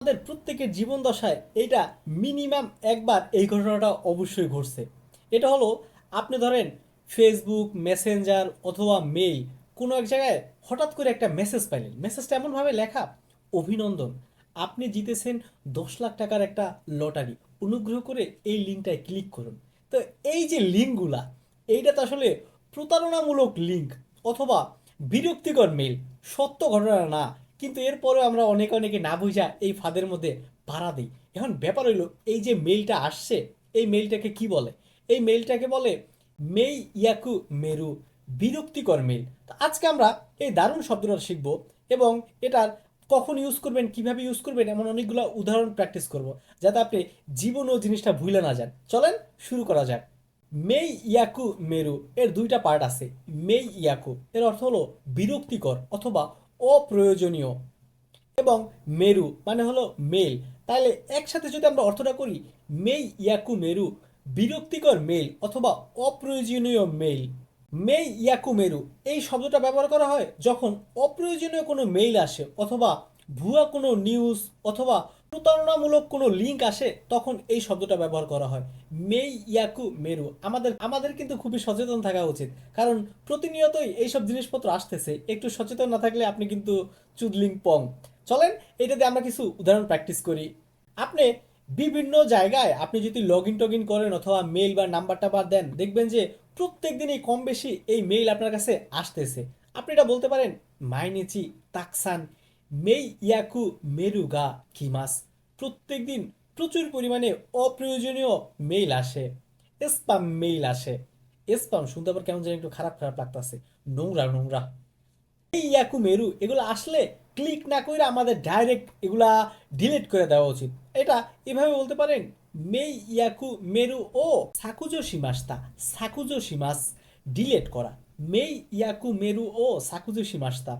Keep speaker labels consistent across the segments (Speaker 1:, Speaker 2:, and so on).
Speaker 1: আমাদের প্রত্যেকের জীবন দশায় এইটা মিনিমাম একবার এই ঘটনাটা অবশ্যই ঘটছে। এটা হলো, আপনি ধরেন ফেসবুক মেসেঞ্জার অথবা মেইল কোনো এক জায়গায় হঠাৎ করে একটা মেসেজ পাইলেন, মেসেজটা এমনভাবে লেখা, অভিনন্দন, আপনি জিতেছেন 10 লাখ টাকার একটা লটারি, অনুগ্রহ করে এই লিঙ্কটায় ক্লিক করুন। তো এই যে লিঙ্কগুলা, এইটা তো আসলে প্রতারণামূলক লিঙ্ক অথবা বিরক্তিকর মেইল, সত্য ঘটনা না, কিন্তু এরপরেও আমরা অনেকে না বুঝা এই ফাঁদের মধ্যে পাড়া দিই। এখন ব্যাপার হইলো, এই যে মেইলটা আসছে, এই মেইলটাকে কি বলে? এই মেইলটাকে বলে মেই ইয়াকু মেরু, বিরক্তিকর মেইল। তো আজকে আমরা এই দারুণ শব্দটা শিখব এবং এটার কখন ইউজ করবেন, কিভাবে ইউজ করবেন, এমন অনেকগুলো উদাহরণ প্র্যাকটিস করব, যাতে আপনি জীবনেও জিনিসটা ভুলে না যান। চলেন শুরু করা যাক। মেই ইয়াকু মেরু এর দুইটা পার্ট আছে। মেই ইয়াকু এর অর্থ হলো বিরক্তিকর অথবা অপ্রয়োজনীয়, এবং মেরু মানে হলো মেল। তাহলে একসাথে যদি আমরা অর্থটা করি, মেই ইয়াকু মেরু, বিরক্তিকর মেল অথবা অপ্রয়োজনীয় মেল। মেই ইয়াকু মেরু এই শব্দটা ব্যবহার করা হয় যখন অপ্রয়োজনীয় কোনো মেইল আসে অথবা ভুয়া কোনো নিউজ অথবা প্রতারণামূলক কোনো লিঙ্ক আসে, তখন এই শব্দটা ব্যবহার করা হয়। মেই ইয়াকু মেরু। আমাদের আমাদের কিন্তু খুবই সচেতন থাকা উচিত, কারণ প্রতিনিয়তই এইসব জিনিসপত্র আসতেছে। একটু সচেতন না থাকলে আপনি কিন্তু চুদলিং পং। চলেন এটাতে আমরা কিছু উদাহরণ প্র্যাকটিস করি। আপনি বিভিন্ন জায়গায় আপনি যদি লগ ইন টগ ইন করেন অথবা মেইল বা নাম্বারটা বা দেন, দেখবেন যে প্রত্যেক দিনই কম বেশি এই মেইল আপনার কাছে আসতেছে। আপনি এটা বলতে পারেন, মাইনিচি তাকসান মেই ইয়াকু মেরুগা কিমাস। প্রত্যেক দিন প্রচুর পরিমাণে অপ্রয়োজনীয় মেইল আসে, স্প্যাম মেইল আসে। স্প্যাম শুনতে আবার কেমন যেন একটু খারাপ খারাপ লাগতেছে, নোংরা নোংরা। এই ইয়াকু মেরু এগুলো আসলে ক্লিক না করে আমাদের ডাইরেক্ট এগুলা ডিলিট করে দেওয়া উচিত। এটা এভাবে বলতে পারেন, মেই ইয়াকু মেরু ও সাকুজো শিমাস্তা। সাকুজো শিমাস ডিলিট করা। মেই ইয়াকু মেরু ও সাকুজো শিমাস্তা।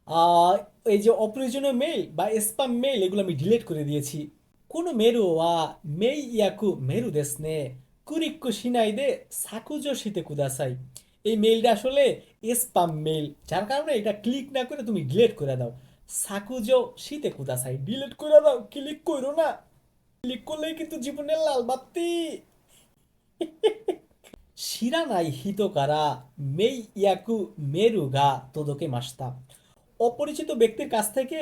Speaker 1: আহ, এই যে অপ্রয়োজনীয় মেইল বা স্প্যাম মেইল এগুলো আমি ডিলিট করে দিয়েছি। কোনো মেরু ওয়া মেই ইয়াকু মেরু দেসনে, কুরিক্কু শিনাই দে সাকুজো শিতে কুদাসাই। এই মেইলটা আসলে স্প্যাম মেইল, যার কারণে এটা ক্লিক না করে তুমি ডিলিট করে দাও। সাকুজো শিতে কুদাসাই, ডিলিট করে দাও, ক্লিক করো না। ক্লিক করলেই কিন্তু জীবনের লাল বাত্তি। শিরানাই হিতোকারা মেই ইয়াকু মেরুগা তোদোকে মাস্তা। অপরিচিত ব্যক্তির কাছ থেকে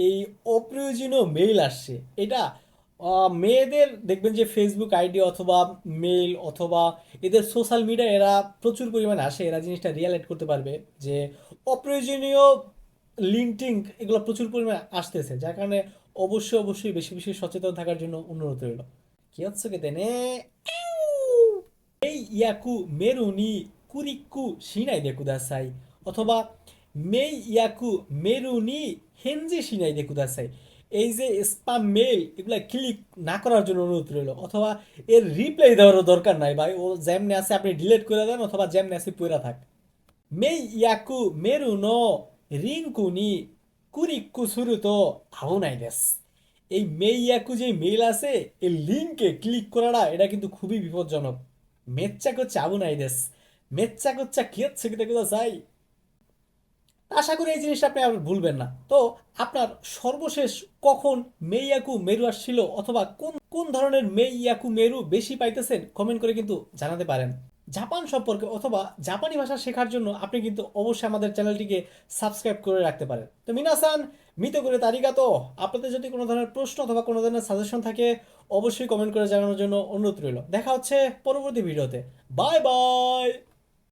Speaker 1: এই অপ্রয়োজনীয় মেইল আসছে। এটা মেয়েদের দেখবেন যে ফেসবুক আইডি অথবা মেইল অথবা এদের সোশ্যাল মিডিয়া এরা প্রচুর পরিমাণে আসে, এরা জিনিসটা রিয়ালাইট করতে পারবে যে অপ্রয়োজনীয় লিঙ্ক টিঙ্ক এগুলো প্রচুর পরিমাণে আসতেছে, যার কারণে অবশ্যই বেশি বেশি সচেতন থাকার জন্য অনুরোধ রইল। কি হচ্ছে কে দেনে এই ইয়াকু মেরু নি কুরিক্কু শিনাই দে কুদাসাই, অথবা মেই ইয়াকু মেরু নি হেনজি শিনাই দে কুদাসাই। এই যে স্প্যাম মেল এগুলা ক্লিক না করার জন্য অনুরোধ রইল, অথবা এর রিপ্লাই দেওয়ারও দরকার নাই ভাই, ও যেমনি আছে আপনি ডিলিট করে দেন অথবা যেমনি আছে পইরা থাক। মেই ইয়াকু মেরু নো রিনকু নি কুরিক্কু সুরু তো আও নাই দেস। এই মেই ইয়াকু যে মেইল আছে, এই লিঙ্কে ক্লিক করাটা এটা কিন্তু খুবই বিপজ্জনক। মেচ্চা করছে আবু নাই দেস, মেচ্চা করছে কি হচ্ছে কি দেখতে চাই। আশা করি এই জিনিসটা আপনি আর ভুলবেন না। তো আপনার সর্বশেষ কখন মেইয়াকু মেরু আসছিল অথবা কোন কোন ধরনের মেইয়াকু মেরু বেশি পাইতেছেন, কমেন্ট করে কিন্তু জানাতে পারেন। জাপান সম্পর্কে অথবা জাপানি ভাষা শেখার জন্য আপনি কিন্তু অবশ্যই আমাদের চ্যানেলটিকে সাবস্ক্রাইব করে রাখতে পারেন। তো মিনাসান মিতো করে তারিকা তো, আপনাদের যদি কোনো ধরনের প্রশ্ন অথবা কোনো ধরনের সাজেশন থাকে, অবশ্যই কমেন্ট করে জানানোর জন্য অনুরোধ রইল। দেখা হচ্ছে পরবর্তী ভিডিওতে। Bye bye.